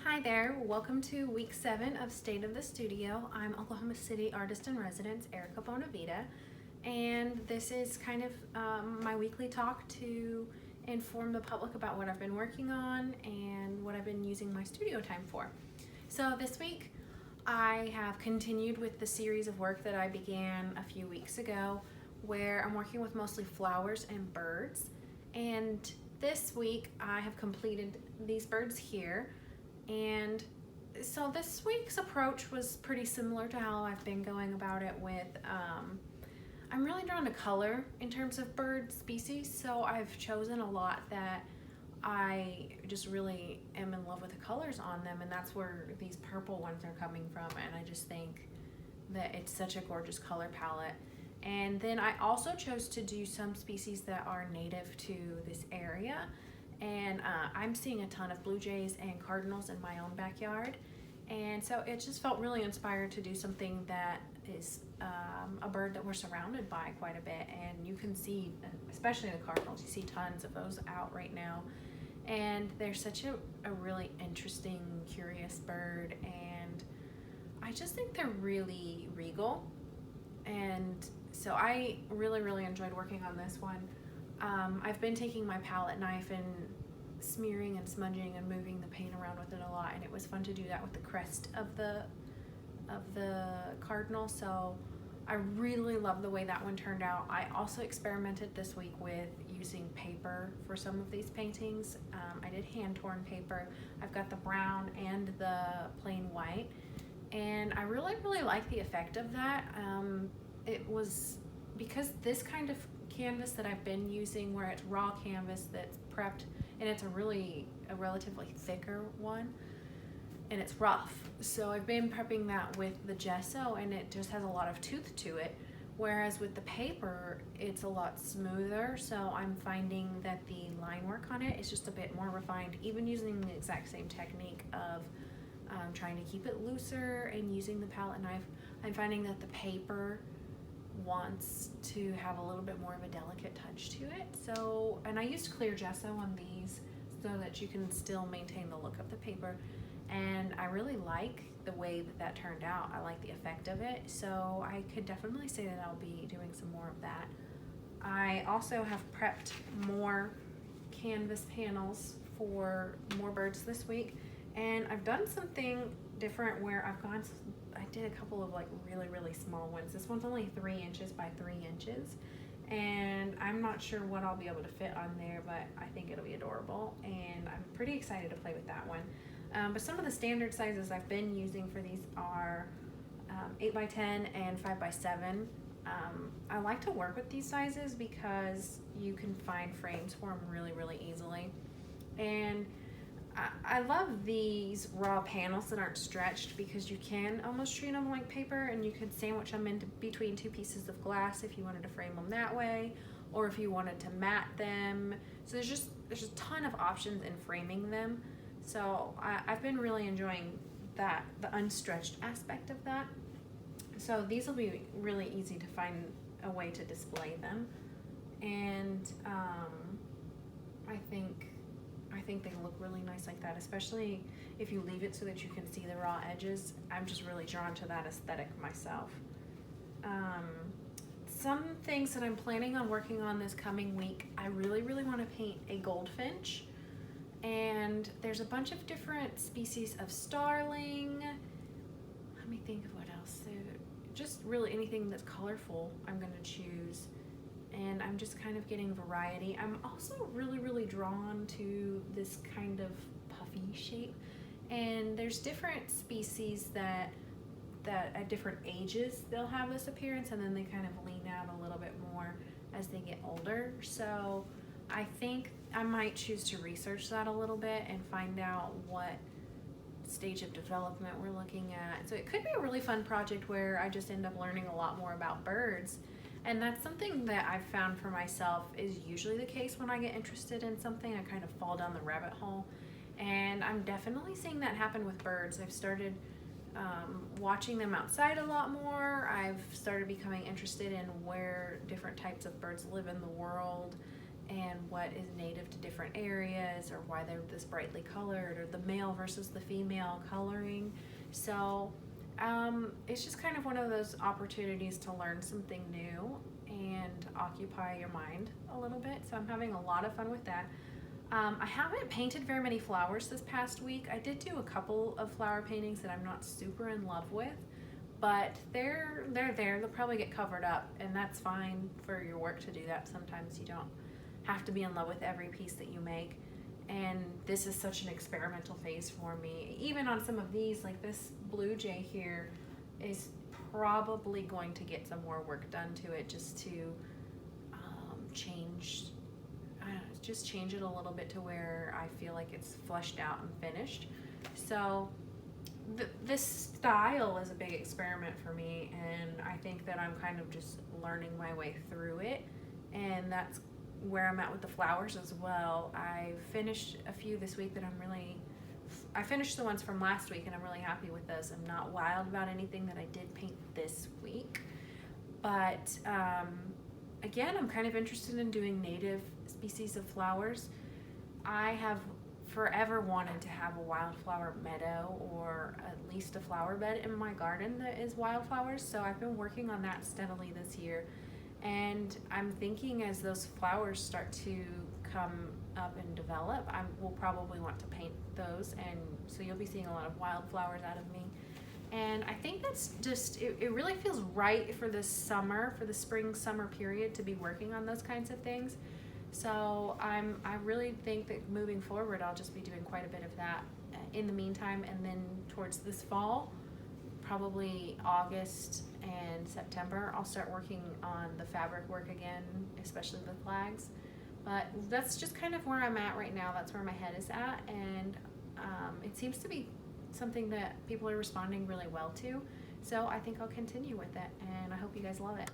Hi there, welcome to week 7 of State of the Studio. I'm Oklahoma City artist in residence, Erica Bonavita, and this is kind of my weekly talk to inform the public about what I've been working on and what I've been using my studio time for. So this week I have continued with the series of work that I began a few weeks ago where I'm working with mostly flowers and birds, and this week I have completed these birds here. And so this week's approach was pretty similar to how I've been going about it with, I'm really drawn to color in terms of bird species, so I've chosen a lot that I just really am in love with the colors on them, and that's where these purple ones are coming from, and I just think that it's such a gorgeous color palette. And then I also chose to do some species that are native to this area. And I'm seeing a ton of blue jays and cardinals in my own backyard, and so it just felt really inspired to do something that is a bird that we're surrounded by quite a bit, and you can see, especially the cardinals, you see tons of those out right now, and they're such a really interesting, curious bird, and I just think they're really regal, and so I really enjoyed working on this one. I've been taking my palette knife and smearing and smudging and moving the paint around with it a lot, and it was fun to do that with the crest of the cardinal, so I really love the way that one turned out. I also experimented this week with using paper for some of these paintings. I did hand-torn paper. I've got the brown and the plain white, and I really like the effect of that. It was because this kind of canvas that I've been using, where it's raw canvas that's prepped, and it's a relatively thicker one, and it's rough, so I've been prepping that with the gesso, and it just has a lot of tooth to it, whereas with the paper it's a lot smoother, so I'm finding that the line work on it is just a bit more refined, even using the exact same technique of trying to keep it looser and using the palette knife. I'm finding that the paper wants to have a little bit more of a delicate touch to it. So, and I used clear gesso on these so that you can still maintain the look of the paper, and I really like the way that turned out. I like the effect of it, so I could definitely say that I'll be doing some more of that. I also have prepped more canvas panels for more birds this week, and I've done something different where I did a couple of like really small ones. This one's only 3 inches by 3 inches, and I'm not sure what I'll be able to fit on there, but I think it'll be adorable, and I'm pretty excited to play with that one. But some of the standard sizes I've been using for these are 8 by 10 and 5 by 7. I like to work with these sizes because you can find frames for them really easily, and I love these raw panels that aren't stretched because you can almost treat them like paper, and you could sandwich them into between 2 pieces of glass if you wanted to frame them that way, or if you wanted to mat them. So there's a ton of options in framing them. So I've been really enjoying that, the unstretched aspect of that. So these will be really easy to find a way to display them, and I think they look really nice like that, especially if you leave it so that you can see the raw edges. I'm just really drawn to that aesthetic myself. Some things that I'm planning on working on this coming week, I really want to paint a goldfinch, and there's a bunch of different species of starling. Let me think of what else. Just really anything that's colorful I'm going to choose, and I'm just kind of getting variety. I'm also really drawn to this kind of puffy shape, and there's different species that at different ages they'll have this appearance, and then they kind of lean out a little bit more as they get older. So I think I might choose to research that a little bit and find out what stage of development we're looking at. So it could be a really fun project where I just end up learning a lot more about birds. And that's something that I've found for myself is usually the case when I get interested in something. I kind of fall down the rabbit hole, and I'm definitely seeing that happen with birds. I've started watching them outside a lot more. I've started becoming interested in where different types of birds live in the world, and what is native to different areas, or why they're this brightly colored, or the male versus the female coloring. So it's just kind of one of those opportunities to learn something new and occupy your mind a little bit. So I'm having a lot of fun with that. I haven't painted very many flowers this past week. I did do a couple of flower paintings that I'm not super in love with, but they're there. They'll probably get covered up, and that's fine for your work to do that. Sometimes you don't have to be in love with every piece that you make. And this is such an experimental phase for me. Even on some of these, like this blue jay here is probably going to get some more work done to it, just to change, I don't know, just change it a little bit to where I feel like it's fleshed out and finished. So this style is a big experiment for me, and I think that I'm kind of just learning my way through it, and that's where I'm at with the flowers as well. I finished a few this week that I finished the ones from last week, and I'm really happy with those. I'm not wild about anything that I did paint this week, but again, I'm kind of interested in doing native species of flowers. I have forever wanted to have a wildflower meadow, or at least a flower bed in my garden that is wildflowers, so I've been working on that steadily this year. And I'm thinking as those flowers start to come up and develop, I will probably want to paint those, and so you'll be seeing a lot of wildflowers out of me. And I think that's just, it really feels right for this summer, for the spring summer period, to be working on those kinds of things. So I really think that moving forward, I'll just be doing quite a bit of that in the meantime. And then towards this fall, probably August and September, I'll start working on the fabric work again, especially the flags. But that's just kind of where I'm at right now. That's where my head is at, and it seems to be something that people are responding really well to. So I think I'll continue with it, and I hope you guys love it.